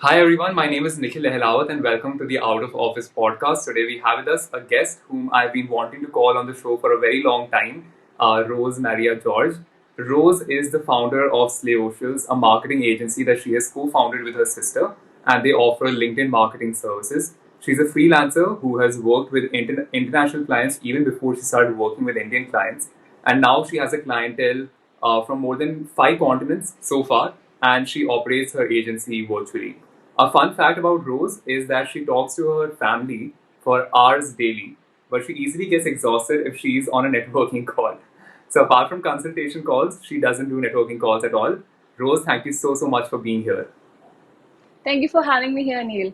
Hi everyone, my name is Nikhil Lehlawat and welcome to the Out of Office podcast. Today we have with us a guest whom I've been wanting to call on the show for a very long time, Rose Maria George. Rose is the founder of Slayocials, a marketing agency that she has co-founded with her sister, and they offer LinkedIn marketing services. She's a freelancer who has worked with international clients even before she started working with Indian clients, and now she has a clientele from more than 5 continents so far, and she operates her agency virtually. A fun fact about Rose is that she talks to her family for hours daily, but she easily gets exhausted if she's on a networking call. So, apart from consultation calls, she doesn't do networking calls at all. Rose, thank you so much for being here. Thank you for having me here, Neil.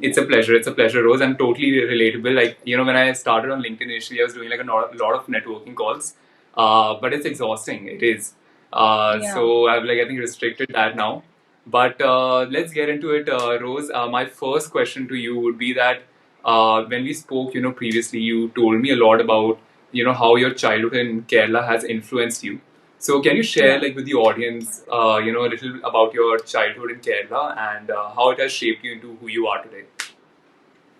It's a pleasure. It's a pleasure, Rose. I'm totally relatable. Like, when I started on LinkedIn initially, I was doing like a lot of networking calls, but it's exhausting. It is. Yeah, So I've like I think restricted that now. But let's get into it, Rose. My first question to you would be that when we spoke, previously, you told me a lot about how your childhood in Kerala has influenced you. So can you share yeah. like with the audience, a little about your childhood in Kerala and how it has shaped you into who you are today?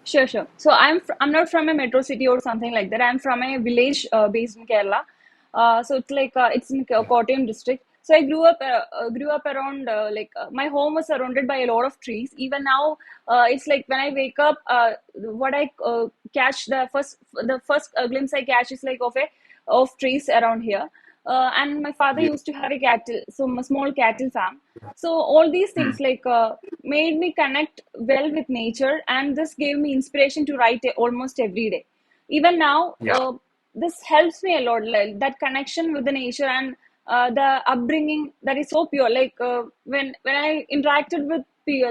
Sure, sure. So I'm not from a metro city or something like that. I'm from a village based in Kerala. So it's like it's in Kottayam district. So I grew up around my home was surrounded by a lot of trees. Even now, it's like when I wake up, what I catch the first glimpse I catch is like of trees around here. And my father Yeah. used to have a cattle, so a small cattle farm. So all these Hmm. things made me connect well with nature, and this gave me inspiration to write almost every day. Even now, Yeah. this helps me a lot, like that connection with the nature and the upbringing that is so pure. When I interacted with peer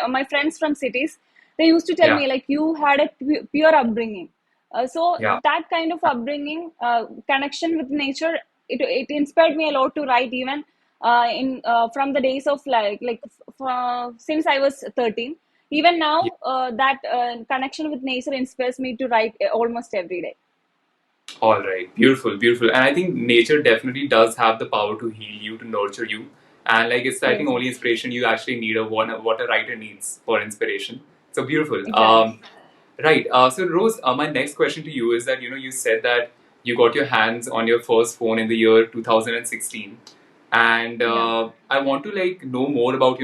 my friends from cities, they used to tell Yeah. me like you had a pure upbringing. So Yeah. that kind of upbringing, connection with nature, it inspired me a lot to write even in from the days of since I was 13. Even Yeah. now, that connection with nature inspires me to write almost every day. All right. Beautiful. Beautiful. And I think nature definitely does have the power to heal you, to nurture you. And like it's I think Yes, only yes, inspiration you actually need or what a writer needs for inspiration. So beautiful. exactly. Right. So Rose, my next question to you is that you said that you got your hands on your first phone in the year 2016, and Yeah. I want to like know more about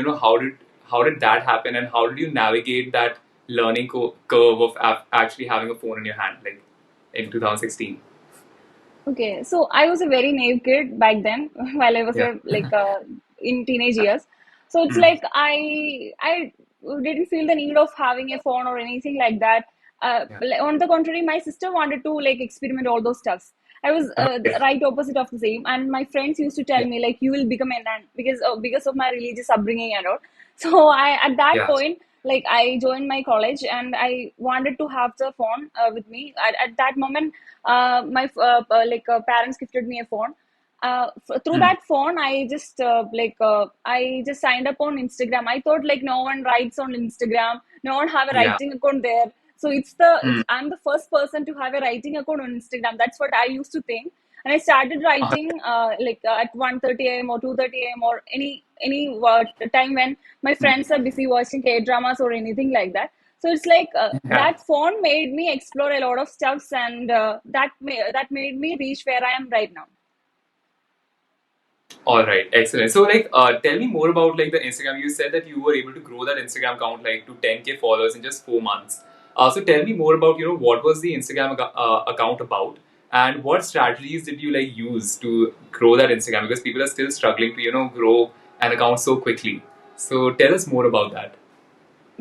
how did that happen and how did you navigate that learning curve of actually having a phone in your hand like in 2016. Okay, so I was a very naive kid back then, while I was Yeah. in teenage years. So it's Hmm. like I didn't feel the need of having a phone or anything like that. Yeah. On the contrary, my sister wanted to like experiment all those stuffs. I was Okay. right opposite of the same, and my friends used to tell Yeah. me like you will become a nun because of my religious upbringing and all. So I at that Yeah. point, like I joined my college and I wanted to have the phone with me. At that moment, my parents gifted me a phone. Through Hmm. that phone, I just signed up on Instagram. I thought like no one writes on Instagram, no one have a Yeah. writing account there. So Hmm. I'm the first person to have a writing account on Instagram. That's what I used to think. And I started writing at 1:30 a.m. or 2:30 a.m. or any time when my friends are busy watching K dramas or anything like that. So it's like Yeah. that phone made me explore a lot of stuffs, and that made me reach where I am right now. All right. Excellent. So, like, tell me more about like the Instagram. You said that you were able to grow that Instagram account like to 10K followers in just 4 months. So, tell me more about what was the Instagram account about, and what strategies did you like use to grow that Instagram? Because people are still struggling to grow an account so quickly. So, tell us more about that.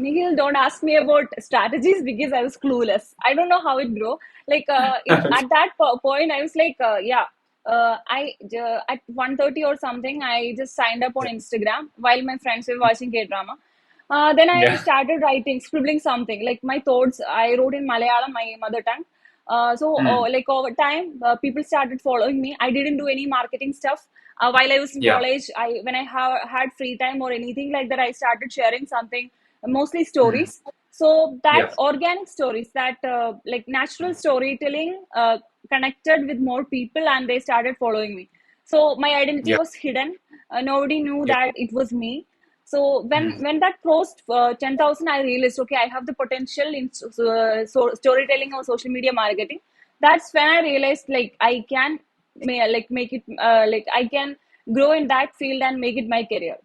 Nikhil, don't ask me about strategies because I was clueless. I don't know how it grew. At that point, I was like, at 1:30 or something, I just signed up on Instagram while my friends were watching K drama. Then I Yeah. started writing, scribbling something like my thoughts. I wrote in Malayalam, my mother tongue. Hmm. Like over time, people started following me. I didn't do any marketing stuff. While I was in Yeah. college, when I had free time or anything like that, I started sharing something, mostly Hmm. stories. So that Yeah. organic stories, that like natural storytelling, connected with more people, and they started following me. So my identity Yeah. was hidden. Nobody knew Yeah. that it was me. So when that crossed 10,000, I realized, okay, I have the potential in storytelling or social media marketing. That's when I realized, like, I can make it, like, I can grow in that field and make it my career.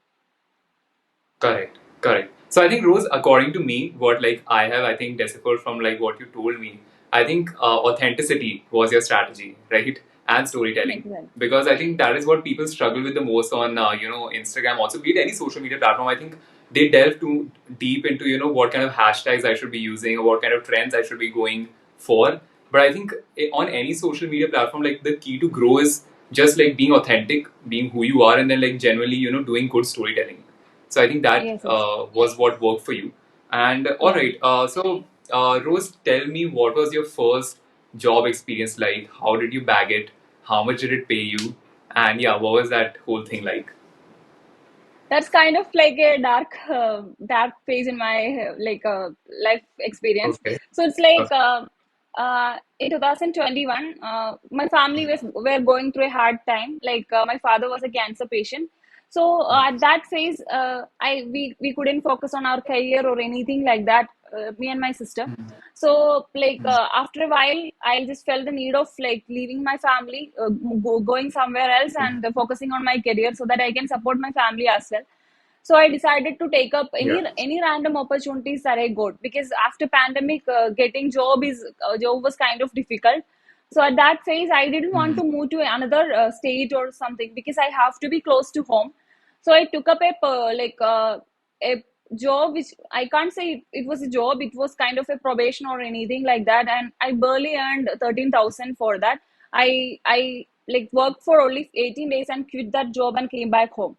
Correct, correct. So I think Rose, according to me, what like I have, I think deciphered from like what you told me. I think authenticity was your strategy, right? And storytelling, Exactly. because I think that is what people struggle with the most on Instagram. Also, be it any social media platform, I think they delve too deep into what kind of hashtags I should be using or what kind of trends I should be going for. But I think on any social media platform, like the key to grow is just like being authentic, being who you are, and then like generally doing good storytelling. So I think that Yes, yes. was what worked for you. And all Yeah. right, Rose, tell me, what was your first job experience like? How did you bag it? How much did it pay you? And yeah, what was that whole thing like? That's kind of like a dark phase in my life experience. Okay. So it's like Okay. in 2021, my family were going through a hard time. Like my father was a cancer patient. So at that phase, we couldn't focus on our career or anything like that, me and my sister. So like after a while, I just felt the need of like leaving my family, going somewhere else, and focusing on my career so that I can support my family as well. So I decided to take up Yeah. any random opportunities that I got, because after pandemic, getting job was kind of difficult. So at that phase, I didn't want to move to another state or something, because I have to be close to home. So I took up a job which I can't say it was a job. It was kind of a probation or anything like that, and I barely earned 13,000 for that. I like worked for only 18 days and quit that job and came back home.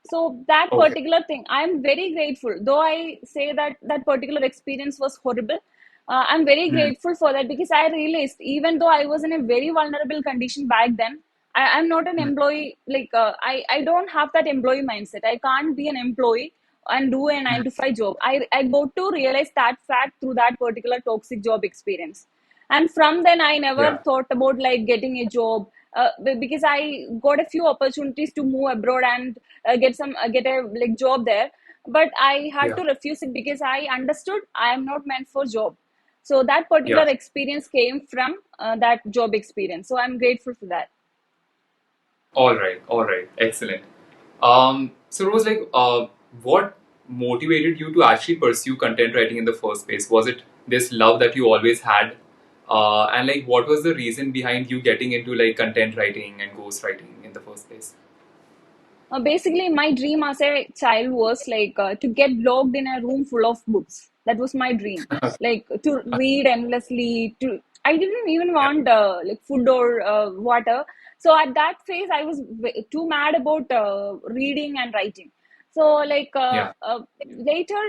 So that Okay. particular thing, I'm very grateful, though I say that that particular experience was horrible. I'm very grateful for that, because I realized, even though I was in a very vulnerable condition back then, I'm not an employee. I don't have that employee mindset. I can't be an employee and do a 9 to 5 job. I got to realize that fact through that particular toxic job experience. And from then I never Yeah. thought about like getting a job, because I got a few opportunities to move abroad and get a like job there, but I had Yeah. to refuse it, because I understood I am not meant for job. So that particular Yeah. experience came from that job experience, so I'm grateful for that. All right. All right. Excellent. So Rose, like, what motivated you to actually pursue content writing in the first place? Was it this love that you always had? And like, what was the reason behind you getting into like content writing and ghostwriting in the first place? Basically, my dream as a child was like to get locked in a room full of books. That was my dream, like to read endlessly. To I didn't even Yeah. want like food or water. So at that phase, I was too mad about reading and writing. So Yeah. later,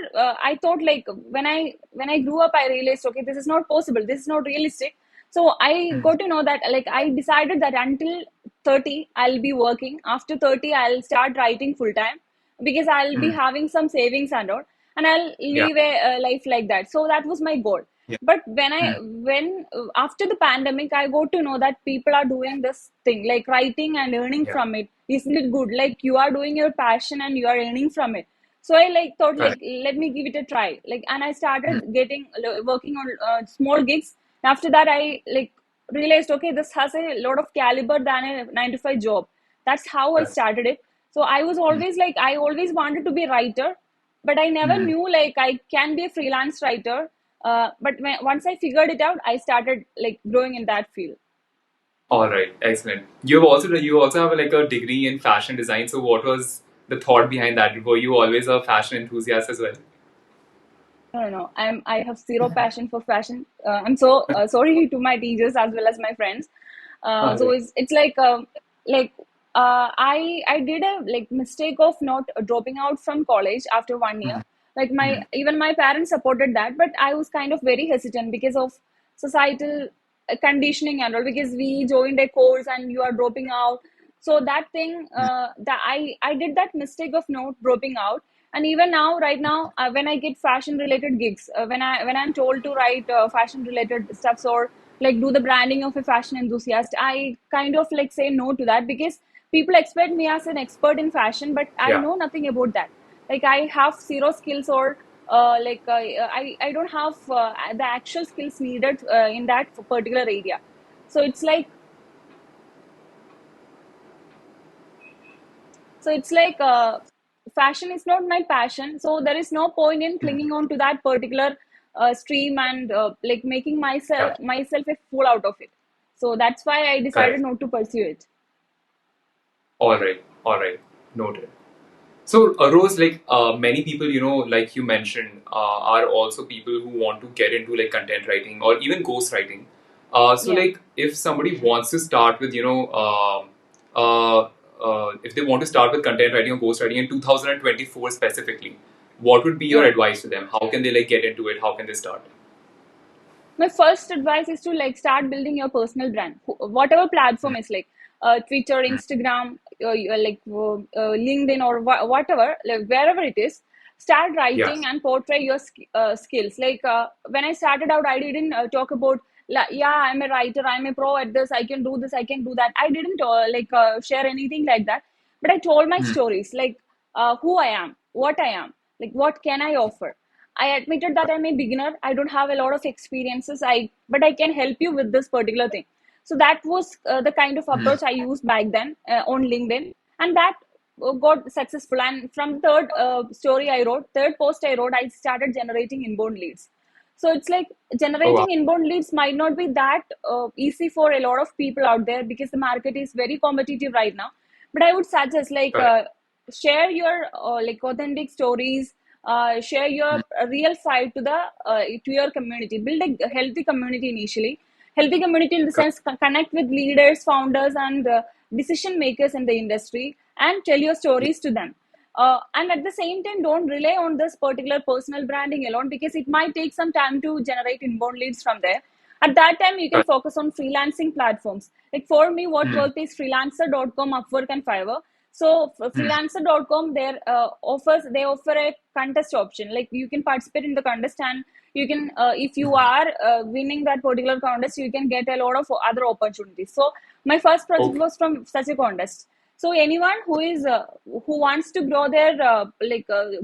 I thought like when I grew up, I realized, okay, this is not possible. This is not realistic. So I got to know that, like, I decided that until 30 I'll be working. After 30 I'll start writing full time, because I'll be Mm. having some savings and all, and I'll Yeah. live a life like that. So that was my goal. Yeah. But when I Mm. when after the pandemic, I got to know that people are doing this thing like writing and earning Yeah. from it. Isn't it good? Like, you are doing your passion and you are earning from it. So I like thought, like, Correct. let me give it a try, like, and I Mm. started getting working on small gigs. After that, I like realized, okay, this has a lot of caliber than a 9 to 5 job. That's how I Correct. started it. So I was Mm. always like, I always wanted to be a writer, but I never Mm. knew like I can be a freelance writer. But once I figured it out, I started like growing in that field. All right. Excellent. You also have like a degree in fashion design. So what was the thought behind that? Were you always a fashion enthusiast as well? No, no, no. I have zero passion for fashion. I'm so sorry to my teachers as well as my friends. All So right. it's like I did a like mistake of not dropping out from college after 1 year. Like, my Mm. even my parents supported that, but I was kind of very hesitant because of societal conditioning and all. Because we joined a course and you are dropping out, so that thing, that I did that mistake of not dropping out. And even now, right now, when I get fashion related gigs, when I'm told to write fashion related stuffs, or like do the branding of a fashion enthusiast, I kind of like say no to that, because people expect me as an expert in fashion, but I Yeah. know nothing about that. Like I have zero skills, or I don't have the actual skills needed in that particular area. So it's like fashion is not my passion, so there is no point in clinging on to that particular stream and like making Yeah. myself a fool out of it. So that's why I decided Correct. not to pursue it. All right. All right. Noted. So, Rose, like many people, like you mentioned, are also people who want to get into like content writing or even ghost writing. So, Yeah. like, if somebody wants to start with, if they want to start with content writing or ghost writing in 2024 specifically, what would be your Yeah. advice to them? How can they like get into it? How can they start? My first advice is to like start building your personal brand, whatever platform is, like Twitter, Instagram, LinkedIn, or whatever, like wherever it is. Start Yeah. writing and portray your skills. Like when I started out, I didn't talk about yeah, I'm a writer, I'm a pro at this, I can do this, I can do that. I didn't share anything like that, but I told my Hmm. stories, like who I am, what I am, like what can I offer. I admitted that I'm a beginner. I don't have a lot of experiences. But I can help you with this particular thing. So that was the kind of Hmm. approach I used back then on LinkedIn, and that got successful. And from third post I wrote, I started generating inbound leads. So it's like Oh wow. generating inbound leads might not be that easy for a lot of people out there, because the market is very competitive right now. But I would suggest like Correct. share your like authentic stories, share your Hmm. real side to your community. Build a healthy community initially. Healthy community in the Correct. sense, connect with leaders, founders, and decision makers in the industry, and tell your Yeah. stories to them. And at the same time, don't rely on this particular personal branding alone, because it might take some time to generate inbound leads from there. At that time, you can Correct. focus on freelancing platforms. Like for me, what Hmm. worked is freelancer.com, Upwork, and Fiverr. So Hmm. freelancer.com, they offer a contest option. Like you can participate in the contest, and you can if you Hmm. are winning that particular contest, you can get a lot of other opportunities. So my first project Okay. was from such a contest. So anyone who wants to grow their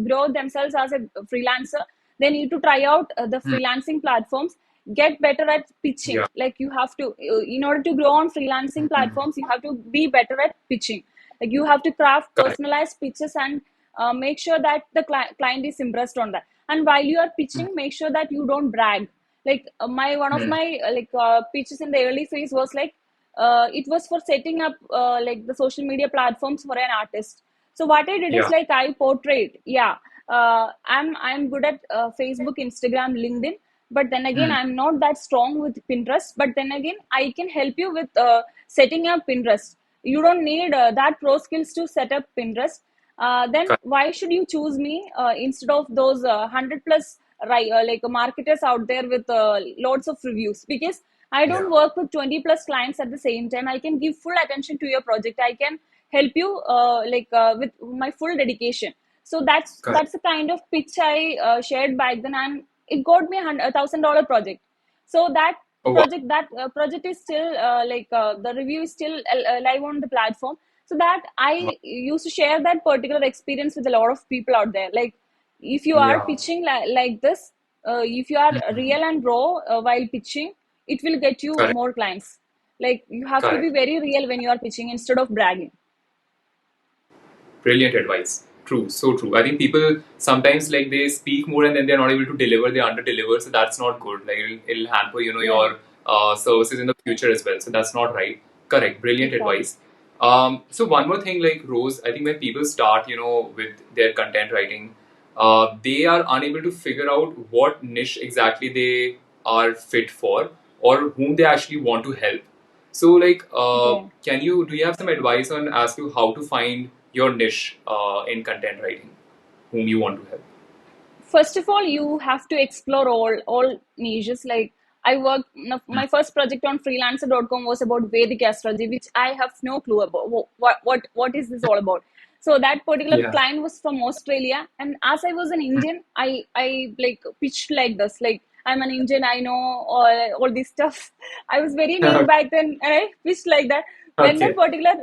grow themselves as a freelancer, they need to try out the Hmm. freelancing platforms. Get better at pitching. Yeah. Like you have to in order to grow on freelancing Hmm. platforms, you have to be better at pitching. Like you have to craft Correct. personalized pitches, and make sure that the client is impressed on that. And while you are Hmm. pitching, make sure that you don't brag. Like my one of Hmm. my pitches in the early phase was like it was for setting up like the social media platforms for an artist. So what I did is Yeah. like I portrayed, yeah, I'm good at Facebook, Instagram, LinkedIn, but then again Hmm. I'm not that strong with Pinterest. But then again, I can help you with setting up Pinterest. You don't need that pro skills to set up Pinterest. Then Correct. why should you choose me instead of those 100 plus marketers out there with lots of reviews? Because I Yeah. don't work with 20 plus clients at the same time. I can give full attention to your project. I can help you with my full dedication. So Correct. that's the kind of pitch I shared back then, and it got me $1,000 project. So Oh wow. that project is still the review is still live on the platform. So that Wow. I used to share that particular experience with a lot of people out there. Like if you are Yeah. pitching like this, if you are Hmm. real and raw while pitching, it will get you Correct. more clients. Like you have to be Correct. very real when you are pitching instead of bragging. Brilliant advice. True. So true. I think people sometimes like they speak more and then they're not able to deliver. They under deliver. So that's not good. Like it'll hamper Yeah, your services in the future as well. So that's not right. Correct. Brilliant exactly. advice. So one more thing, like Rose, I think when people start, with their content writing, they are unable to figure out what niche exactly they are fit for or whom they actually want to help. So, like, Okay. do you have some advice on as to how to find your niche in content writing, whom you want to help? First of all, you have to explore all niches. Like I worked, Mm. my first project on freelancer.com was about Vedic astrology, which I have no clue about. What is this all about? So that particular Yeah. client was from Australia, and as I was an Mm. Indian, I like pitched like this, like I'm an Indian, I know all this stuff. I was very naive back then, and I pitched like that. When that Okay. particular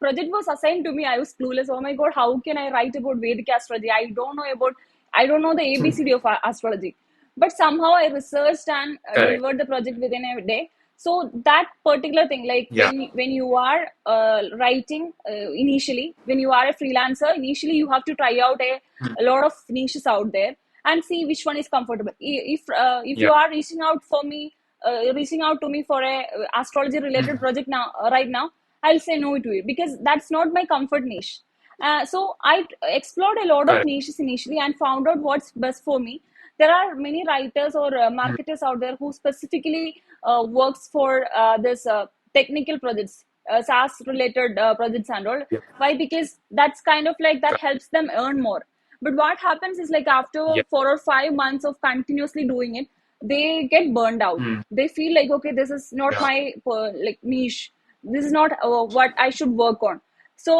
project was assigned to me, I was clueless. Oh my god, how can I write about Vedic astrology? I don't know the ABCD of astrology. But somehow I researched and Correct. delivered the project within a day. So that particular thing, like Yeah. when you are writing initially, when you are a freelancer, initially you have to try out a lot of niches out there and see which one is comfortable. If Yeah. you are reaching out to me for a astrology related project now, right now, I'll say no to it because that's not my comfort niche. So I explored a lot of Correct. niches initially and found out what's best for me. There are many writers or marketers out there who specifically works for this technical projects, SaaS related projects and all. Yeah. Why? Because that's kind of like that helps them earn more. But what happens is like after Yeah. 4 or 5 months of continuously doing it, they get burned out. Hmm. They feel like, okay, this is not Yeah. my like niche. This is not what I should work on. So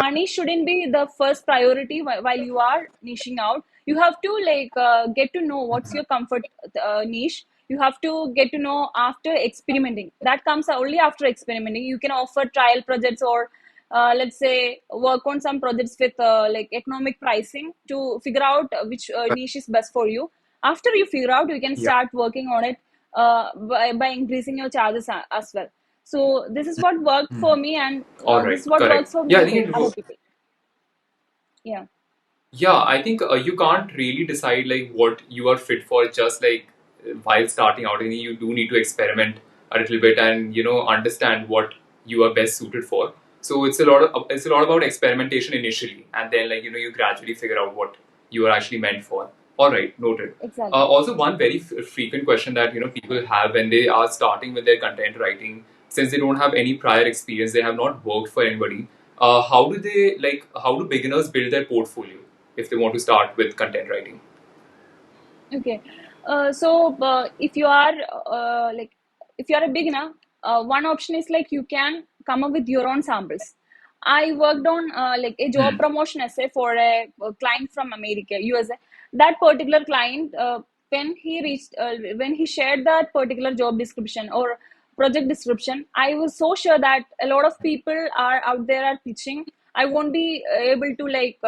money shouldn't be the first priority while you are niching out. You have to like get to know what's your comfort niche. You have to get to know after experimenting. That comes only after experimenting. You can offer trial projects or let's say work on some projects with like economic pricing to figure out which niche is best for you. After you figure out, you can Yeah. start working on it by increasing your charges as well. So this is what worked Hmm. for me, and All this right. is what Correct. works for Yeah, I people, think other people. Yeah. yeah, I think you can't really decide like what you are fit for just like while starting out. I think you do need to experiment a little bit and understand what you are best suited for. So it's a lot about experimentation initially, and then like you gradually figure out what you are actually meant for. All right, noted. Exactly. Also, one very frequent question that people have when they are starting with their content writing, since they don't have any prior experience, they have not worked for anybody. How do beginners build their portfolio if they want to start with content writing? Okay. So if you are like if you are a beginner, one option is like you can come up with your own samples. I worked on like a job Hmm. promotion essay for a client from America, USA. That particular client, when he shared that particular job description or project description, I was so sure that a lot of people are out there are pitching. I won't be able to like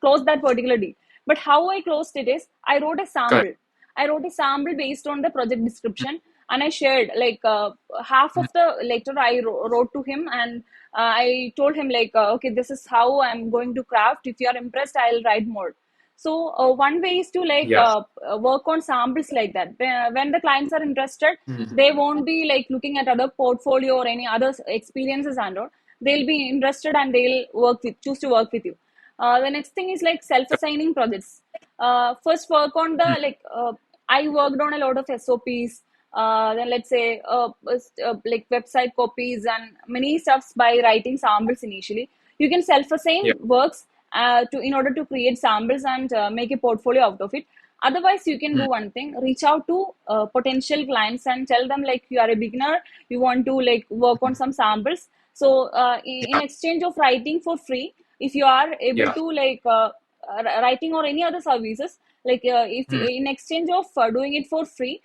close that particular deal. But how I closed it is I wrote a Correct. sample. I wrote a sample based on the project description, and I shared like half of the letter I wrote to him, and I told him like, okay, this is how I'm going to craft. If you are impressed, I'll write more. So one way is to like Yeah. work on samples like that. When the clients are interested, Hmm. they won't be like looking at other portfolio or any other experiences and all. They'll be interested and they'll choose to work with you. The next thing is like self-assigning projects. First, work on the Hmm. like. I worked on a lot of SOPs. Then let's say like website copies and many stuffs by writing samples initially. You can Yeah. self-assign works to in order to create samples and make a portfolio out of it. Otherwise, you can do Hmm. one thing: reach out to potential clients and tell them like you are a beginner, you want to like work on some samples. So in Yeah. exchange of writing for free, if you are able Yeah. to like writing or any other services, like if Hmm. in exchange of doing it for free,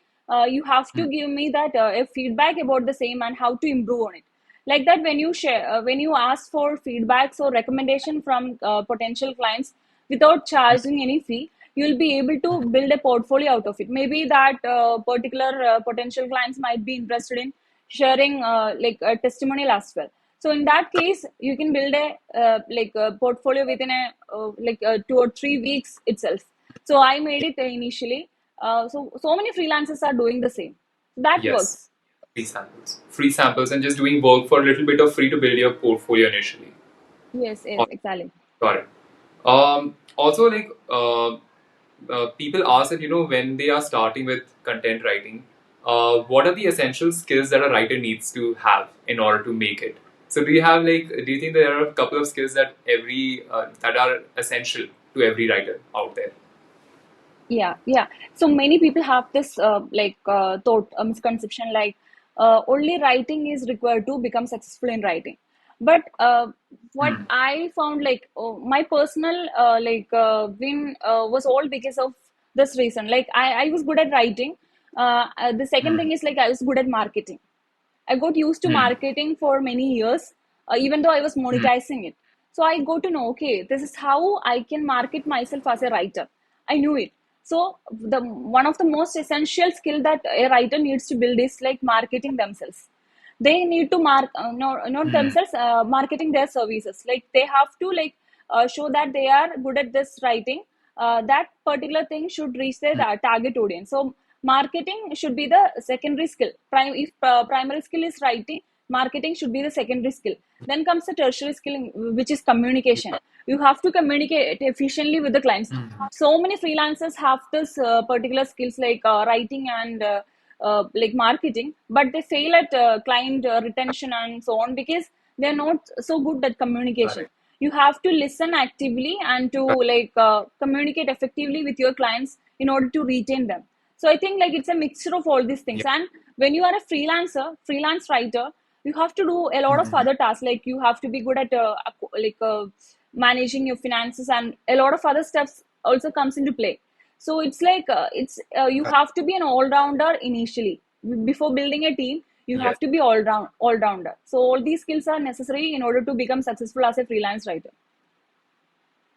you have Hmm. to give me that a feedback about the same and how to improve on it. Like that, when you share when you ask for feedbacks or recommendation from potential clients without charging any fee, you'll be able to build a portfolio out of it. Maybe that particular potential clients might be interested in sharing like a testimonial as well. So in that case, you can build a like a portfolio within a 2 or 3 weeks itself. So I made it initially. So many freelancers are doing the same. That Yes. works. Free samples, and just doing work for a little bit of free to build your portfolio initially. Yes, yes, exactly. Got it. Also, like people ask that when they are starting with content writing, what are the essential skills that a writer needs to have in order to make it? So, do you think there are a couple of skills that that are essential to every writer out there? Yeah, yeah. So many people have this thought, misconception like only writing is required to become successful in writing. But what Hmm. I found, like my personal win was all because of this reason. Like I was good at writing. The second Hmm. thing is like I was good at marketing. I got used to Hmm. marketing for many years, even though I was Hmm. monetizing it. So I got to know, okay, this is how I can market myself as a writer. I knew it. So the one of the most essential skill that a writer needs to build is like marketing themselves. They need to not Hmm. themselves, marketing their services. Like they have to like show that they are good at this writing. That particular thing should reach their Hmm. target audience. So marketing should be the secondary skill. If primary skill is writing, marketing should be the secondary skill. Then comes the tertiary skill, which is communication. Yeah. You have to communicate efficiently with the clients. Hmm. So many freelancers have this particular skills like writing and like marketing, but they fail at client retention and so on because they're not so good at communication. Correct. You have to listen actively and to Correct. like communicate effectively with your clients in order to retain them. So I think like it's a mixture of all these things. Yeah. And when you are a freelance writer, you have to do a lot of Hmm. other tasks. Like you have to be good at like managing your finances, and a lot of other stuff also comes into play. So it's like it's you Correct. have to be an all-rounder initially. Before building a team, you Yes. have to be all-rounder. So all these skills are necessary in order to become successful as a freelance writer.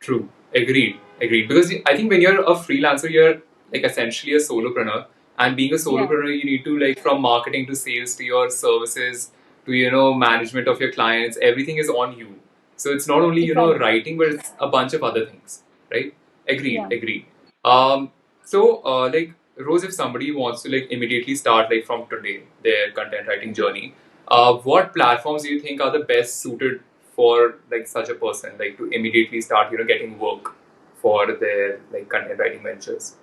True. Agreed. Agreed. Because I think when you're a freelancer, you're like essentially a solopreneur. And being a Yeah, solopreneur, you need to like from marketing to sales to your services to management of your clients. Everything is on you. So it's not only exactly. writing, but it's a bunch of other things, right? Agreed. Yeah. Agreed. Like Rose, if somebody wants to like immediately start like from today their content writing journey, what platforms do you think are the best suited for like such a person, like to immediately start, getting work for their like content writing ventures?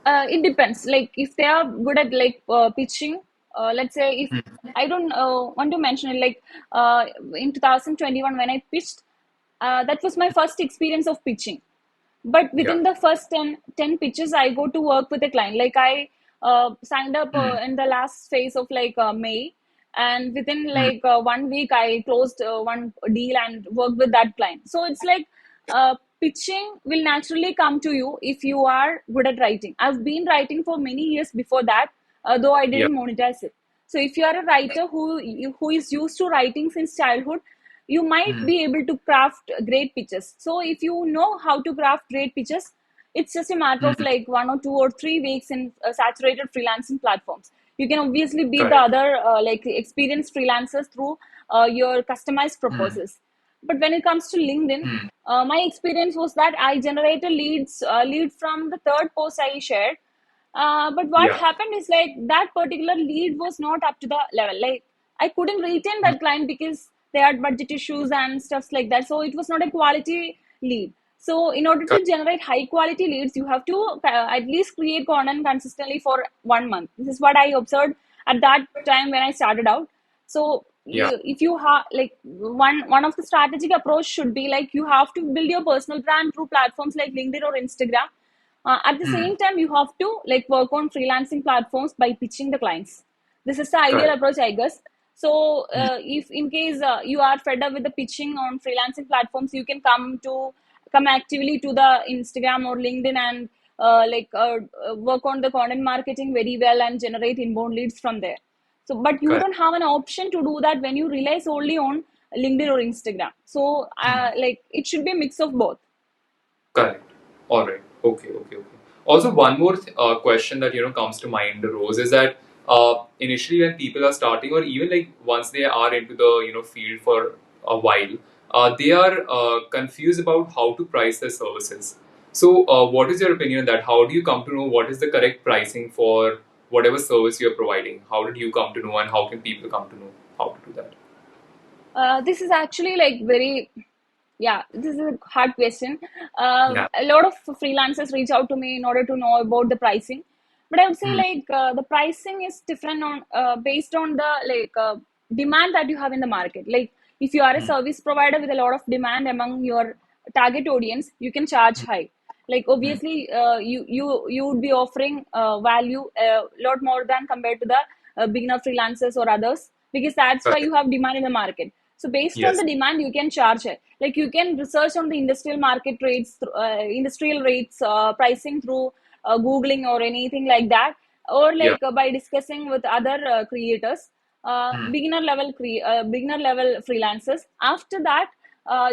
It depends. Like if they are good at like pitching, let's say if I don't want to mention it, like in 2021 when I pitched, that was my first experience of pitching. But Yeah. within the first ten pitches, I go to work with a client. Like I signed up Hmm. in the last phase of like May, and within Hmm. like 1 week I closed one deal and worked with that client. So it's like pitching will naturally come to you if you are good at writing. I've been writing for many years before that, though I Yeah. didn't monetize it. So if you are a writer who is used to writing since childhood, you might Hmm. be able to craft great pitches. So if you know how to craft great pitches, it's just a matter of Hmm. like 1 or 2 or 3 weeks in saturated freelancing platforms. You can obviously beat the Correct. other like experienced freelancers through your customized Hmm. proposals. But when it comes to LinkedIn, Hmm. my experience was that I generated lead from the third post I shared. But what Yeah. happened is like that particular lead was not up to the level. Like I couldn't retain Hmm. that client because they had budget issues and stuff like that. So it was not a quality lead. So in order to Correct. generate high quality leads, you have to at least create content consistently for 1 month. This is what I observed at that time when I started out. So Yeah. if you have like one of the strategic approach should be like you have to build your personal brand through platforms like LinkedIn or Instagram. At the Hmm. same time, you have to like work on freelancing platforms by pitching the clients. This is the ideal Correct. approach, I guess. So, Hmm. if in case you are fed up with the pitching on freelancing platforms, you can come actively to the Instagram or LinkedIn and work on the content marketing very well and generate inbound leads from there. So, but you Correct. don't have an option to do that when you rely solely on LinkedIn or Instagram. So, Hmm. like it should be a mix of both. Correct. All right. Okay. Okay. Okay. Also, one more question that comes to mind, Rose, is that initially when people are starting, or even like once they are into the field for a while, they are confused about how to price their services. So, what is your opinion on that? How do you come to know what is the correct pricing for whatever service you're providing? How did you come to know, and how can people come to know how to do that? This is actually like very, yeah, this is a hard question. Yeah. A lot of freelancers reach out to me in order to know about the pricing, but I would say Hmm. like the pricing is different on based on the like demand that you have in the market. Like if you are a Hmm. service provider with a lot of demand among your target audience, you can charge Hmm. high. Like Hmm. obviously you would be offering value a lot more than compared to the beginner freelancers or others, because that's why Correct. you have demand in the market. So based on Yes. the demand, you can charge it. Like you can research on the industrial market rates, industrial rates pricing through Googling or anything like that, or Yeah. like by discussing with other creators. Hmm. beginner level freelancers. After that,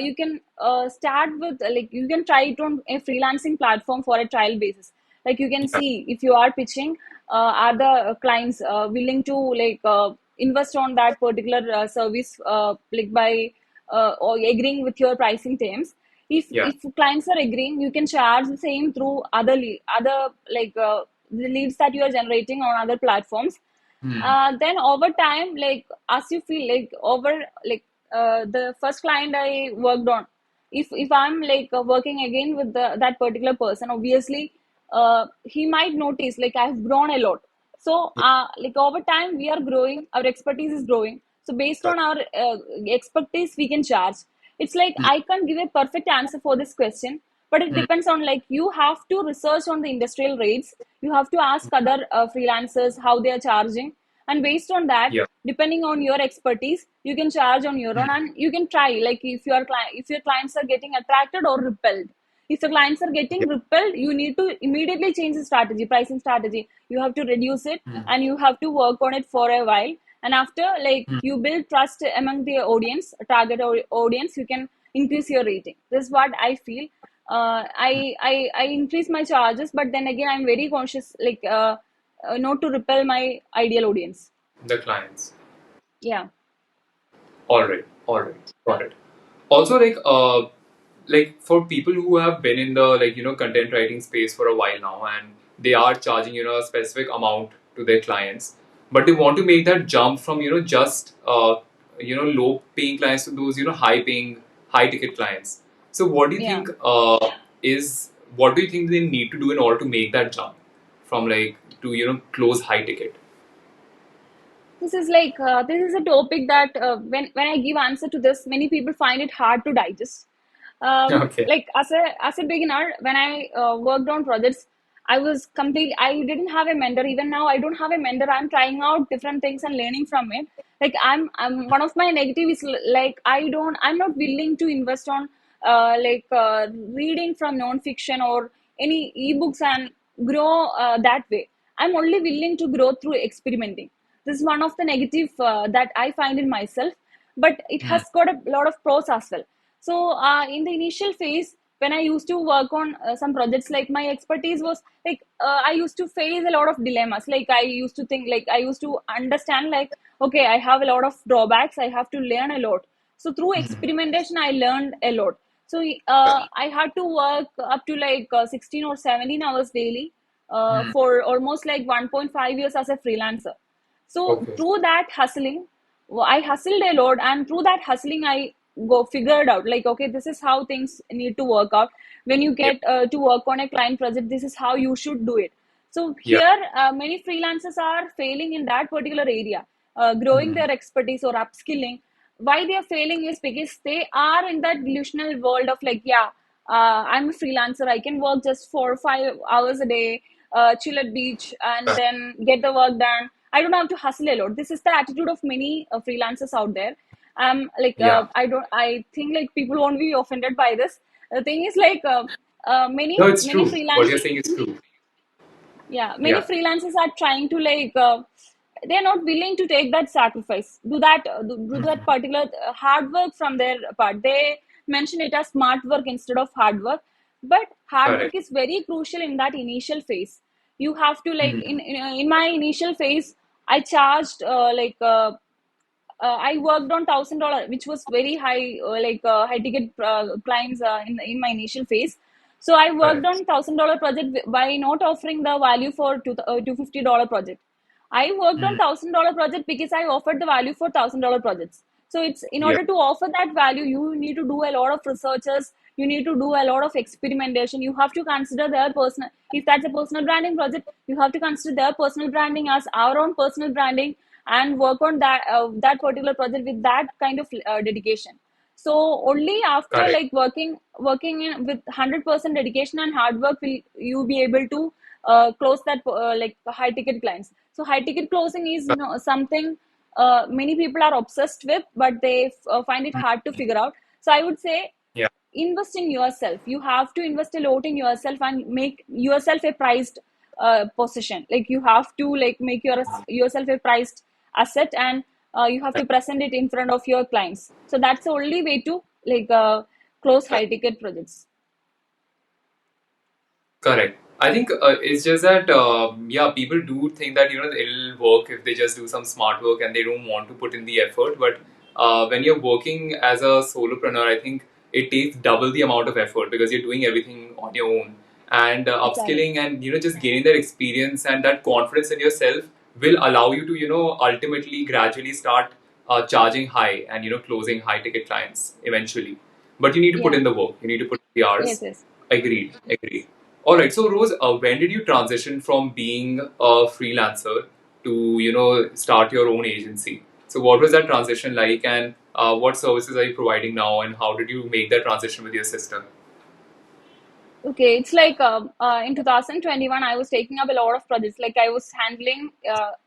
you can start with like you can try it on a freelancing platform for a trial basis. Like you can Yeah. see if you are pitching, are the clients willing to like invest on that particular service, like by or agreeing with your pricing terms. Yeah. If clients are agreeing, you can charge the same through other like the leads that you are generating on other platforms. Hmm. Then over time, like as you feel like over like the first client I worked on, if I'm like working again with that particular person, obviously he might notice like I've grown a lot. So Yeah. like over time we are growing, our expertise is growing. So based on Correct. our expertise we can charge. It's like Hmm. I can't give a perfect answer for this question, but it Hmm. depends on like you have to research on the industrial rates. You have to ask other freelancers how they are charging, and based on that, Yeah. depending on your expertise, you can charge on your own, Hmm. and you can try like if your clients are getting attracted or repelled. If the clients are getting Yeah. repelled, you need to immediately change the strategy, pricing strategy. You have to reduce it, Hmm. and you have to work on it for a while. And after like Hmm. you build trust among the audience, target audience, you can increase your rating. This is what I feel. I increase my charges, but then again I'm very conscious like not to repel my ideal audience. The clients. Yeah. All right. All right. Got it. Also, like for people who have been in the content writing space for a while now, and they are charging a specific amount to their clients, but they want to make that jump from just low paying clients to those high paying, high ticket clients. So what do you Yeah. think is what do you think they need to do in order to make that jump from like to close high ticket? This is like this is a topic that when I give answer to this, many people find it hard to digest. Okay. Like as a beginner, when I worked on projects, I was complete. I didn't have a mentor. Even now, I don't have a mentor. I'm trying out different things and learning from it. Like I'm one of my negative is like I'm not willing to invest on reading from non-fiction or any ebooks and grow that way. I'm only willing to grow through experimenting. This is one of the negative that I find in myself, but it Hmm. has got a lot of pros as well. So in the initial phase, when I used to work on some projects, like my expertise was like I used to face a lot of dilemmas. Like I used to think, like I used to understand, like okay, I have a lot of drawbacks. I have to learn a lot. So through Hmm. experimentation, I learned a lot. So Correct. I had to work up to like 16 or 17 hours daily Hmm. for almost like 1.5 years as a freelancer. So Okay. through that hustling, I hustled a lot, and through that hustling, I go figured out like okay, this is how things need to work out. When you Yeah. get to work on a client project, this is how you should do it. So Yeah. here, many freelancers are failing in that particular area, growing Hmm. their expertise or upskilling. Why they are failing is because they are in that delusional world of like, yeah, I'm a freelancer. I can work just 4 or 5 hours a day, chill at beach, and then get the work done. I don't have to hustle a lot. This is the attitude of many freelancers out there. Yeah. I think like people won't be offended by this. The thing is like No, it's many true. What you're freelancers, saying is true. yeah, many Yeah. freelancers are trying to like they're not willing to take that sacrifice, do that Mhm. particular hard work from their part. They mention it as smart work instead of hard work, but hard work Correct. is very crucial in that initial phase. You have to like Mhm. in my initial phase, I charged I worked on $1,000, which was very high, high ticket clients in my initial phase. So I worked Correct. on $1,000 project by not offering the value for $250 project. I worked on Mhm. $1,000 project because I offered the value for $1,000 projects. So it's in Yeah. order to offer that value, you need to do a lot of researches. You need to do a lot of experimentation. You have to consider their personal. If that's a personal branding project, you have to consider their personal branding as our own personal branding, and work on that particular project with that kind of dedication. So only after Correct. like working with 100% dedication and hard work will you be able to close that like high ticket clients. So high ticket closing is something many people are obsessed with, but they find it hard to Mhm. figure out. So I would say Yeah. invest in yourself. You have to invest a lot in yourself and make yourself a prized position. Like you have to like make yourself a prized asset, and You have to present it in front of your clients. So that's the only way to close high ticket projects. Correct. I think it's just that yeah, people do think that it'll work if they just do some smart work and they don't want to put in the effort. But when you're working as a solopreneur, I think it takes double the amount of effort because you're doing everything on your own, and Exactly. upskilling and just gaining that experience and that confidence in yourself will allow you to ultimately gradually start charging high and closing high ticket clients eventually. But you need to put Yeah. in the work. You need to put in the Yes, hours. yes. Agreed. Agreed. All right. So, Rose, when did you transition from being a freelancer to, start your own agency? So, what was that transition like, and what services are you providing now, and how did you make that transition with your sister? Okay, it's like in 2021, I was taking up a lot of projects. Like I was handling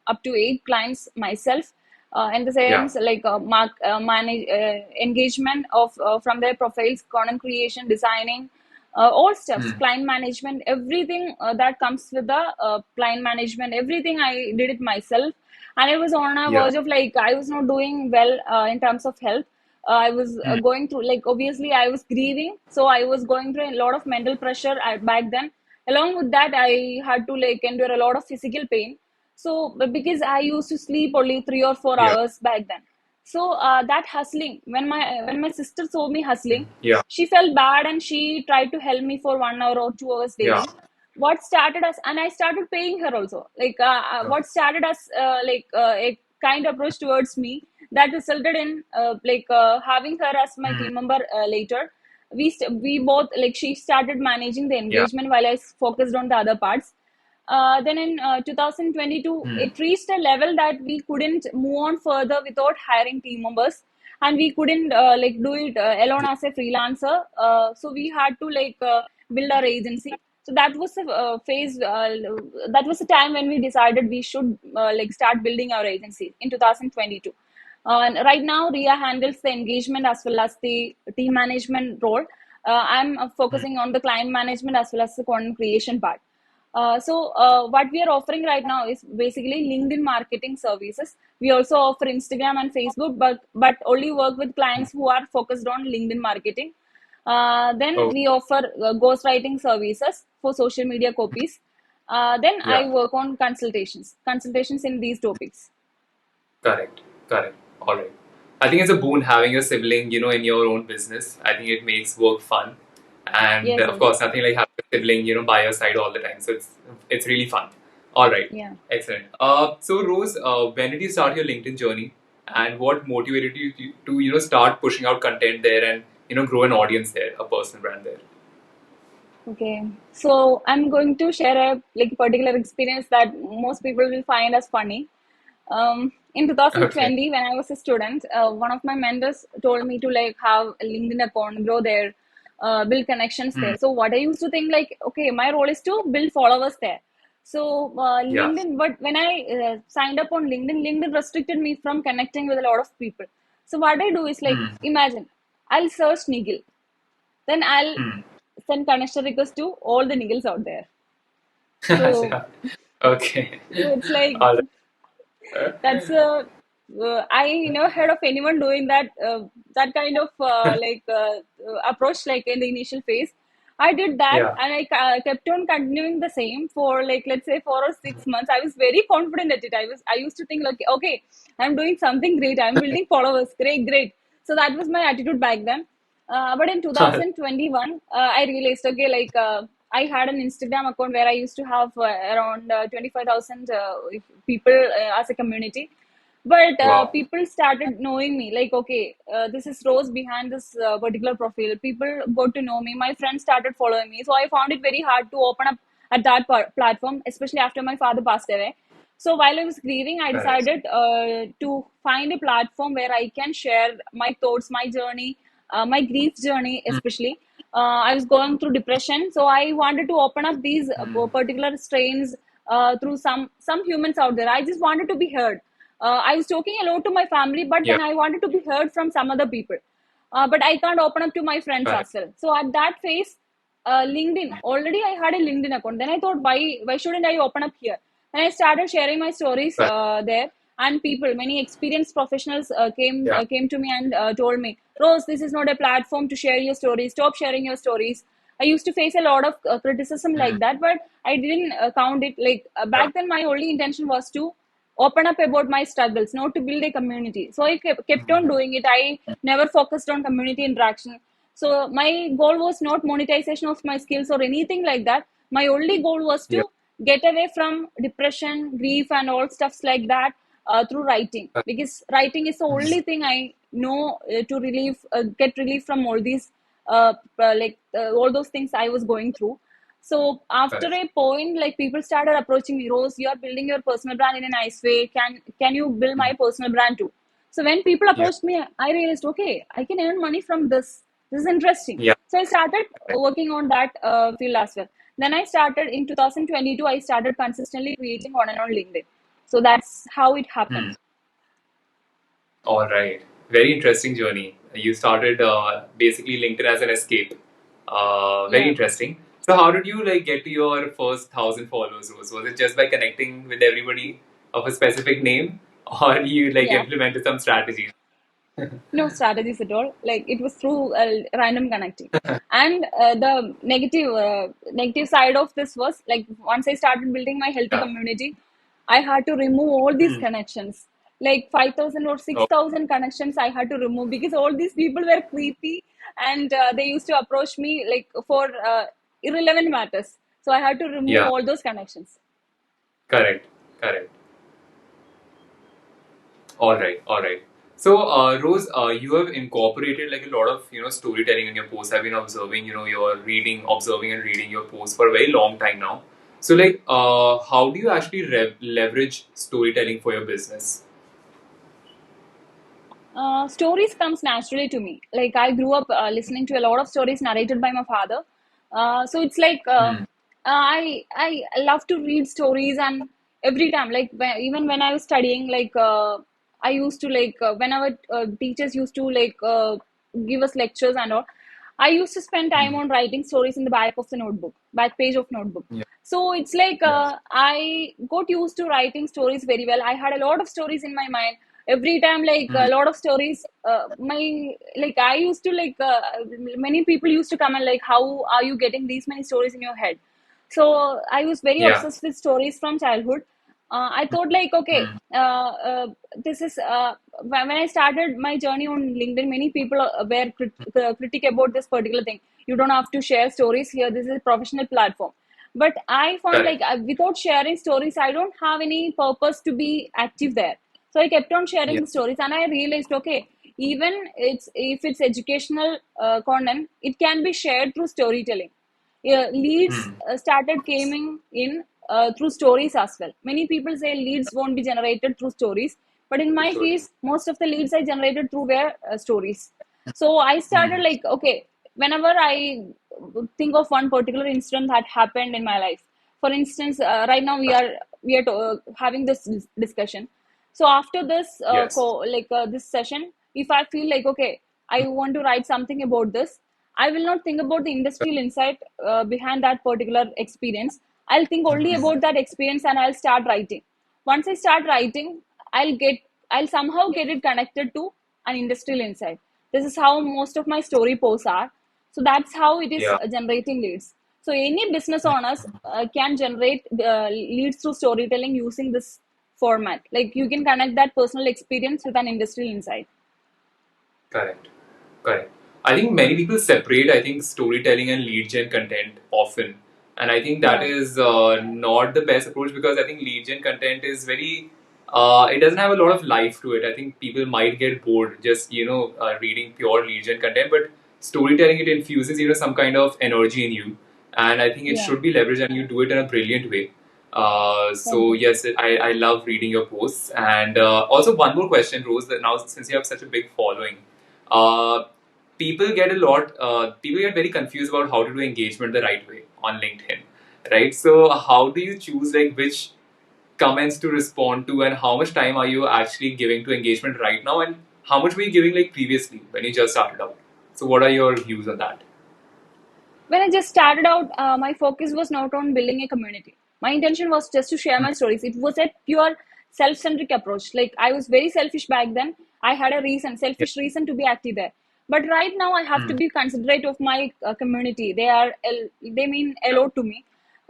up to 8 clients myself, in the Yeah. sense like manage engagement of from their profiles, content creation, designing, all stuffs, Hmm. client management, everything that comes with the client management. Everything I did it myself, and it was on a Yeah. verge of like I was not doing well in terms of health. I was Hmm. going through, like, obviously I was grieving, so I was going through a lot of mental pressure back then. Along with that, I had to like endure a lot of physical pain. So but because I used to sleep only 3 or 4 Yeah. hours back then, so that hustling, when my sister saw me Hmm. hustling, Yeah. she felt bad and she tried to help me for 1 hour or 2 hours Yeah. daily. What started us, and I started paying her also, like Okay. what started us a kind approach towards me, that resulted in having her as my Hmm. team member later. We both, like, she started managing the Yeah. engagement while I focused on the other parts. Then in 2022, Hmm. it reached a level that we couldn't move on further without hiring team members, and we couldn't do it alone as a freelancer. So we had to build our agency. So that was a phase. That was the time when we decided we should start building our agency in 2022. And right now, Ria handles the engagement as well as the team management role. I'm Hmm. focusing on the client management as well as the content creation part. What we are offering right now is basically LinkedIn marketing services. We also offer Instagram and Facebook, but only work with clients who are focused on LinkedIn marketing. Then Oh, we offer ghostwriting services for social media copies. Then I yeah. work on consultations in these topics. Correct. Correct. All right. I think it's a boon having a sibling, in your own business. I think it makes work fun, and Yes, of yes, course, nothing like having a sibling, by your side all the time. So it's really fun. All right. yeah. Excellent. So Rose, when did you start your LinkedIn journey, and what motivated you to start pushing out content there and grow an audience there, a personal brand there? Okay, so I'm going to share a particular experience that most people will find as funny. In Okay. 2020, when I was a student, one of my mentors told me to have a LinkedIn account, grow there, build connections Hmm. there. So what I used to think, like, okay, my role is to build followers there. So Yeah. LinkedIn, but when I signed up on LinkedIn, LinkedIn restricted me from connecting with a lot of people. So what I do is, like, Hmm. imagine I'll search Nigel, then I'll Hmm. send connection request to all the Nigels out there. So, Yeah. Okay. so it's like All that's right. a I never heard of anyone doing that that kind of approach like in the initial phase. I did that Yeah. and I kept on continuing the same for like, let's say, 4 or 6 months. I was very confident at it. I used to think like, okay, I'm doing something great. I'm building followers. Great, great. So that was my attitude back then. But in 2021, I realized, okay, I had an Instagram account where I used to have around 25,000 people as a community. But Wow. people started knowing me, like, okay, this is Rose behind this particular profile. People got to know me. My friends started following me. So I found it very hard to open up at that platform, especially after my father passed away. So while I was grieving, I Correct. decided to find a platform where I can share my thoughts, my journey, my grief journey, Hmm. especially. I was going through depression, so I wanted to open up these Hmm. particular strains through some humans out there. I just wanted to be heard. I was talking a lot to my family, but Yeah. then I wanted to be heard from some other people. But I can't open up to my friends as Correct. well. So at that phase, LinkedIn. Already I had a LinkedIn account. Then I thought, why shouldn't I open up here? And I started sharing my stories Correct. there. and people, many experienced professionals Yeah. came to me and told me, Rose, this is not a platform to share your stories. Stop sharing your stories. I used to face a lot of criticism Hmm. like that, but I didn't count it. Like Yeah. back then, my only intention was to open up about my struggles, not to build a community. So I kept on Hmm. doing it. I never focused on community interaction. So my goal was not monetization of my skills or anything like that. My only goal was Yeah. to get away from depression, grief, and all stuffs like that through writing, because writing is the Hmm. only thing I know to get relief from all these all those things I was going through. So after Correct. a point, like people started approaching me, Rose, you are building your personal brand in a nice way. Can you build Hmm. my personal brand too? So when people Yeah. approached me, I realized, okay, I can earn money from this. This is interesting. Yeah. So I started Correct. working on that field as well. Then I started in 2022. I started consistently creating on and on LinkedIn. So that's how it happened. Hmm. All right. Very interesting journey. You started basically LinkedIn as an escape. Very Yeah. interesting. So how did you like get to your first 1,000 followers, Rose? Was it just by connecting with everybody of a specific name, or you like Yeah. implemented some strategies? No strategies at all. Like it was through random connecting. And the negative side of this was, like, once I started building my healthy Yeah. community, I had to remove all these Hmm. connections. Like 5,000 or Oh, 6,000 connections I had to remove, because all these people were creepy, and they used to approach me like for irrelevant matters. So I had to remove yeah. all those connections. Correct. Correct. All right, all right. So, Rose, you have incorporated like a lot of storytelling in your posts. I've been observing, you're reading, observing, and reading your posts for a very long time now. So, like, how do you actually leverage storytelling for your business? Stories comes naturally to me. Like I grew up listening to a lot of stories narrated by my father. So it's like Hmm. I love to read stories, and every time, like even when I was studying, like I used to like when our teachers used to like give us lectures and all. I used to spend time Hmm. on writing stories in the back of the notebook, back page of notebook. Yeah. So it's like Yeah. I got used to writing stories very well. I had a lot of stories in my mind every time, like Hmm. a lot of stories. My like I used to like many people used to come and like, how are you getting these many stories in your head? So I was very Yeah. obsessed with stories from childhood. I thought like, okay, Hmm. this is when I started my journey on LinkedIn, many people were critic about this particular thing. You don't have to share stories here. This is a professional platform. But I found like Correct. without sharing stories, I don't have any purpose to be active there. So I kept on sharing Yeah. the stories, and I realized, okay, even if it's educational content, it can be shared through storytelling. Leads Hmm. started coming in through stories as well. Many people say leads won't be generated through stories, but in my Story. case, most of the leads I generated through were stories. So I started Hmm. like, okay, whenever I think of one particular incident that happened in my life. For instance, right now we are having this discussion. So after this Yes. this session, if I feel like, okay, I want to write something about this, I will not think about the industrial insight behind that particular experience. I'll think only Hmm. about that experience, and I'll start writing. Once I start writing, I'll get I'll somehow get it connected to an industrial insight. This is how most of my story posts are. So that's how it is Yeah. generating leads. So any business owners can generate leads through storytelling using this format. Like you can connect that personal experience with an industrial insight. Correct. Correct. I think many people separate, I think, storytelling and lead gen content often. And I think that Yeah, is not the best approach because I think lead gen content is very, it doesn't have a lot of life to it. I think people might get bored just, reading pure lead gen content, but storytelling, it infuses, some kind of energy in you. And I think it yeah. should be leveraged and you do it in a brilliant way. Thank So you. yes, I love reading your posts. And also one more question, Rose, that now since you have such a big following, uh, people get very confused about how to do engagement the right way on LinkedIn, right? So how do you choose like which comments to respond to and how much time are you actually giving to engagement right now and how much were you giving like previously when you just started out? So what are your views on that? When I just started out, my focus was not on building a community. My intention was just to share my stories. It was a pure self-centric approach. Like I was very selfish back then. I had a Yeah. selfish reason to be active there. But right now, I have to Mm. be considerate of my community. They mean a Yeah. lot to me.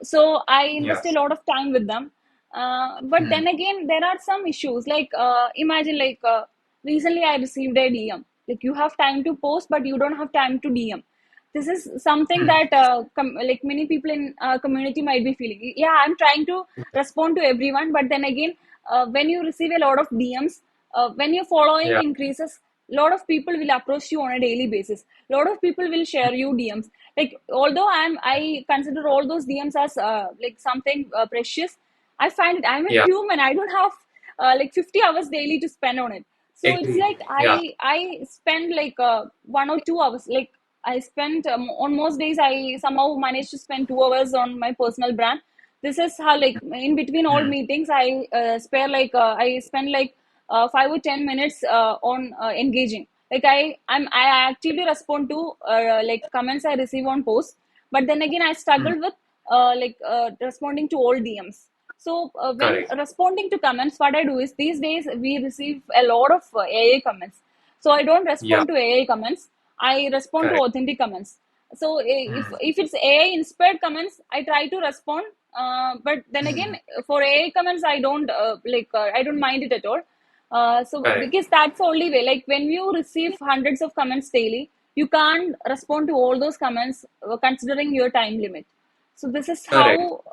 So I Yeah. invest a lot of time with them. But Mm. then again, there are some issues. Like imagine, like recently I received a DM. Like you have time to post, but you don't have time to DM. This is something Mm. that like many people in community might be feeling. Yeah, I'm trying to respond to everyone, but then again, when you receive a lot of DMs, when your following Yeah. increases, a lot of people will approach you on a daily basis. A lot of people will share you DMs. Like although I consider all those DMs as like something precious, I find it, I'm a Yeah. human. I don't have like 50 hours daily to spend on it. So it's Agree. like Yeah. I spend like 1 or 2 hours. Like I spent on most days I somehow managed to spend 2 hours on my personal brand. This is how, like in between all Mm. meetings, I spend like 5 or 10 minutes on engaging. Like I actively respond to like comments I receive on posts, but then again I Mm. struggle with responding to all DMs. So when Correct. responding to comments, what I do is these days we receive a lot of AI comments. So I don't Yeah. respond to AI comments. I respond to Correct. authentic comments. So Mm. if it's AI inspired comments, I try to respond. But then again, Mm. for AI comments, I don't mind it at all. So Correct. because that's the only way. Like when you receive hundreds of comments daily, you can't respond to all those comments considering your time limit. So this is Correct. how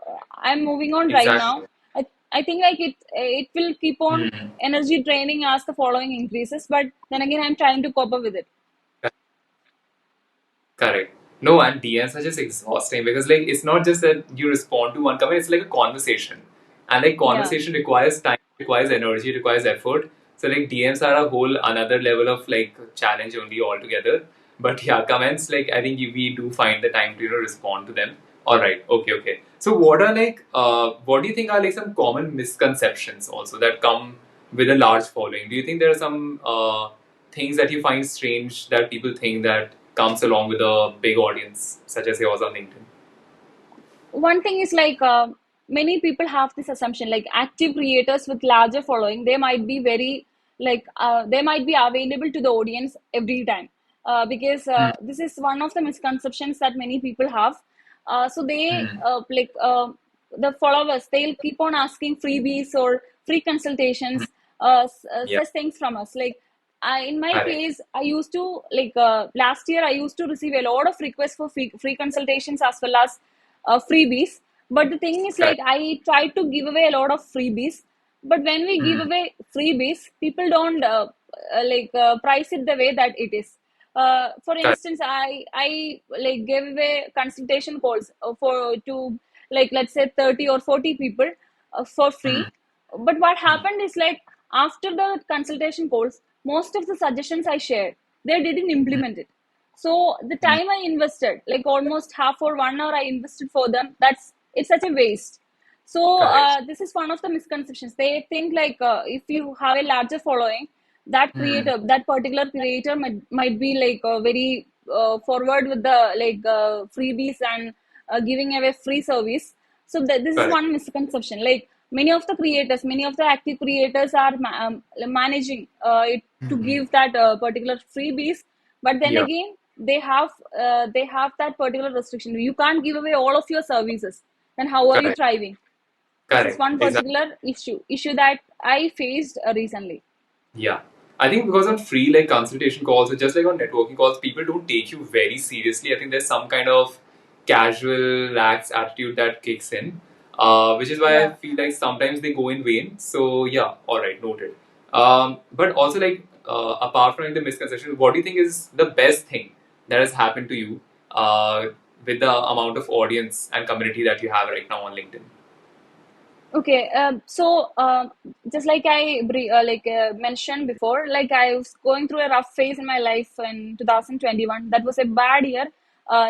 I'm moving on right Exactly. now. I think like it will keep on Mm. energy draining as the following increases, but then again I'm trying to cope up with it. Correct. No, and DMs are just exhausting because like it's not just that you respond to one comment, it's like a conversation. And like Yeah. conversation requires time, requires energy, requires effort. So like DMs are a whole another level of like challenge only altogether. But yeah, comments like I think we do find the time to respond to them. All right, okay, okay. So what are like what do you think are like some common misconceptions also that come with a large following? Do you think there are some things that you find strange that people think that comes along with a big audience such as yours on LinkedIn? One thing is like many people have this assumption, like active creators with larger following, they might be very they might be available to the audience every time, because Hmm. this is one of the misconceptions that many people have. So they Hmm. the followers, they'll keep on asking freebies or free Hmm. consultations, Yeah, such things from us. Like in my correct. case, I used to last year I used to receive a lot of requests for free consultations as well as freebies. But the thing is, like Correct. I try to give away a lot of freebies. But when we give Hmm. away freebies, people don't price it the way that it is. For Correct. instance, I like gave away consultation calls for to like let's say 30 or 40 people for Hmm. free. But what Hmm. happened is like after the consultation calls, most of the suggestions I shared, they didn't Hmm. implement it. So the Hmm. time I invested, like almost half or 1 hour I invested for them, that's it's such a waste. So Correct. this is one of the misconceptions. They think like if you have a larger following, Hmm. that particular creator might be like very forward with the freebies and giving away free service. So this is Correct. one misconception. Like many of the creators, many of the active creators are managing it to Hmm. give that particular freebies, but then Yeah. again they have that particular restriction. You can't give away all of your services. Then how are you Correct. thriving? This is Correct. one Exactly. particular issue that I faced recently. Yeah. I think because on free like consultation calls or just like on networking calls, people don't take you very seriously. I think there's some kind of casual, lax attitude that kicks in, which is why I Yeah. feel like sometimes they go in vain. So yeah, all right, noted. But also like apart from like, the misconception, what do you think is the best thing that has happened to you with the amount of audience and community that you have right now on LinkedIn? Okay, just like mentioned before, like I was going through a rough phase in my life in 2021. That was a bad year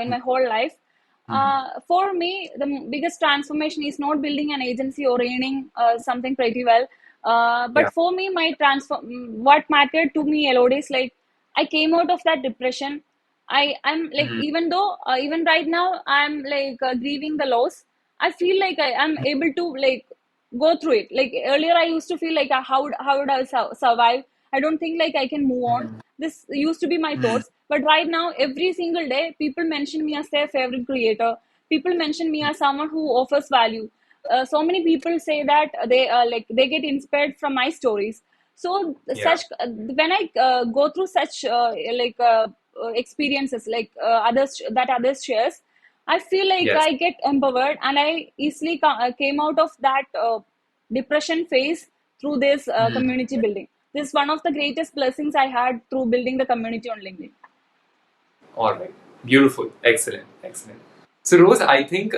in my whole life. Hmm. For me, the biggest transformation is not building an agency or earning something pretty well. Yeah. But for me, what mattered to me a lot is like I came out of that depression. I'm like Hmm. even though even right now I'm like grieving the loss. I feel like I am able to like go through it. Like earlier, I used to feel like how would I survive? I don't think like I can move on. This used to be my thoughts, but right now, every single day, people mention me as their favorite creator. People mention me as someone who offers value. So many people say that they get inspired from my stories. So Yeah. such when I go through such experiences like others shares, I feel like Yes. I get empowered and I easily came out of that depression phase through this community building. This is one of the greatest blessings I had through building the community on LinkedIn. All right. Beautiful. Excellent. Excellent. So, Rose, I think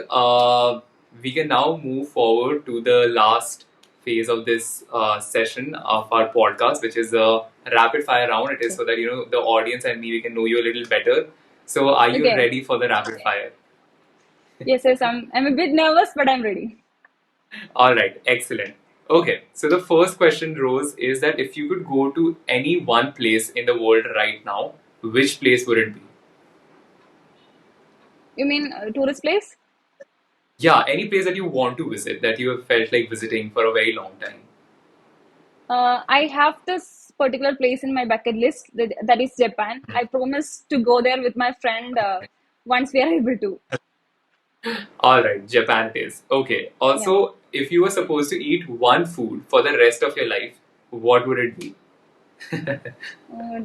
we can now move forward to the last phase of this session of our podcast, which is a rapid fire round. It is Okay. so that the audience and me we can know you a little better. So, are you Okay. ready for the rapid fire? Yes, yes, I'm a bit nervous, but I'm ready. All right. Excellent. Okay. So, the first question, Rose, is that if you could go to any one place in the world right now, which place would it be? You mean tourist place? Yeah, any place that you want to visit that you have felt like visiting for a very long time. I have this particular place in my bucket list that is Japan. I promise to go there with my friend once we are able to. All right, Japan it is. Okay. Yeah. Also, if you were supposed to eat one food for the rest of your life, what would it be?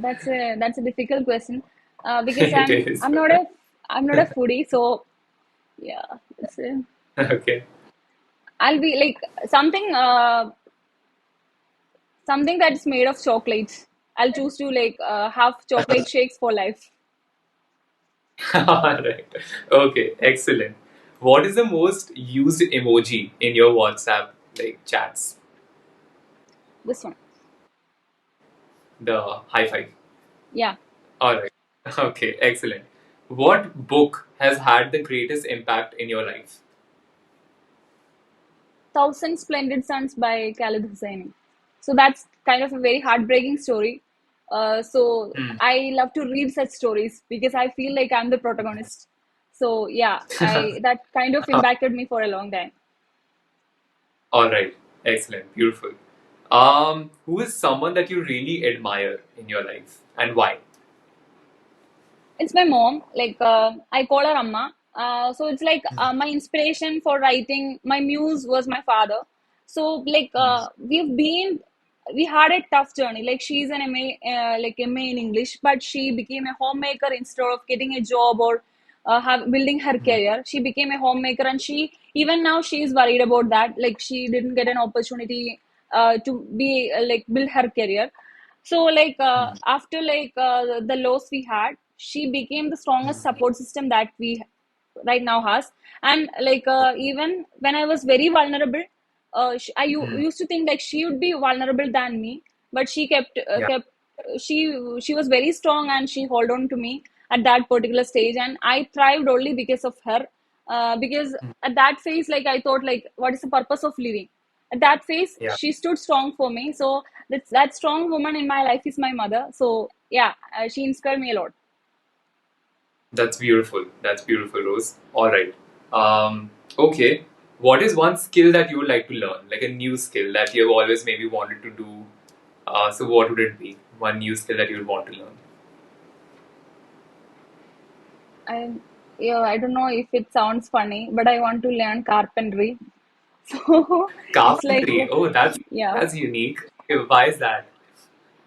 That's a difficult question because It is. I'm not a foodie, so yeah, it's Okay. I'll be like something something that's made of chocolates. I'll choose to like have chocolate shakes for life. All right. Okay. Excellent. What is the most used emoji in your WhatsApp like chats? This one, The high five. yeah. All right. Okay. Excellent. What book has had the greatest impact in your life? Thousand Splendid Suns by Khalid Hosseini. So that's kind of a very heartbreaking story. So Hmm. I love to read such stories because I feel like I'm the protagonist. So yeah, I that kind of impacted me for a long time. All right. Excellent. Beautiful. Who is someone that you really admire in your life and why? It's my mom. Like I call her Amma. So it's like my inspiration for writing. My muse was my father. So like we had a tough journey. Like she's an MA, like MA in English, but she became a homemaker instead of getting a job or building her career. She became a homemaker, and she even now she is worried about that. Like she didn't get an opportunity to be like build her career. So like after like the loss we had, she became the strongest support system that we right now has. And like even when I was very vulnerable, used to think like she would be vulnerable than me, but she Yeah. kept she was very strong and she held on to me at that particular stage, and I thrived only because of her. Because at that phase, like I thought, like what is the purpose of living? At that phase, Yeah. she stood strong for me. So that strong woman in my life is my mother. So yeah, she inspired me a lot. That's beautiful. That's beautiful, Rose. All right. Okay. What is one skill that you would like to learn? Like a new skill that you have always maybe wanted to do. So what would it be? One new skill that you would want to learn? I Yeah, I don't know if it sounds funny, but I want to learn carpentry. So it's like Carpentry. Oh, yeah, that's unique. Okay, why is that?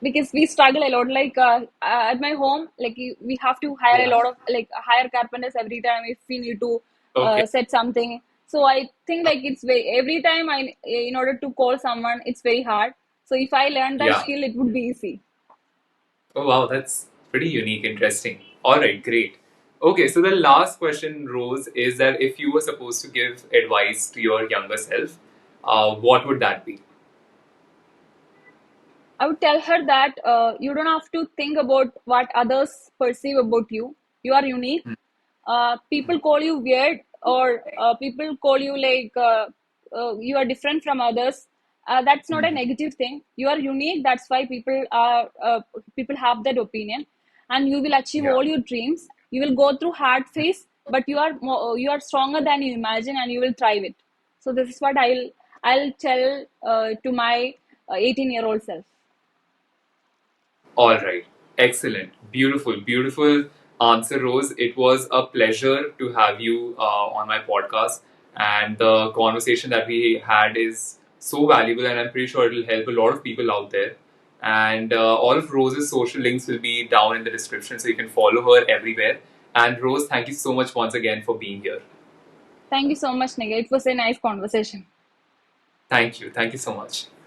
because we struggle a lot. Like at my home, like we have to hire a Yeah. lot of like hire carpenters every time if we need to Okay. set something. So I think like it's very every time I in order to call someone, it's very hard. So if I learn that Yeah. skill, it would be easy. Oh wow, that's pretty unique, interesting. All right, great. Okay, so the last question, Rose, is that if you were supposed to give advice to your younger self, what would that be? I would tell her that you don't have to think about what others perceive about you. You are unique. People call you weird, or people call you like you are different from others. That's not a negative thing. You are unique. That's why people have that opinion, and you will achieve Yeah, all your dreams. You will go through hard phase, but you are stronger than you imagine, and you will thrive it. So this is what I'll tell to my 18-year-old self. All right. Excellent. Beautiful. Beautiful answer, Rose. It was a pleasure to have you on my podcast. And the conversation that we had is so valuable, and I'm pretty sure it'll help a lot of people out there. And all of Rose's social links will be down in the description, so you can follow her everywhere. And Rose, thank you so much once again for being here. Thank you so much, Nigga. It was a nice conversation. Thank you. Thank you so much.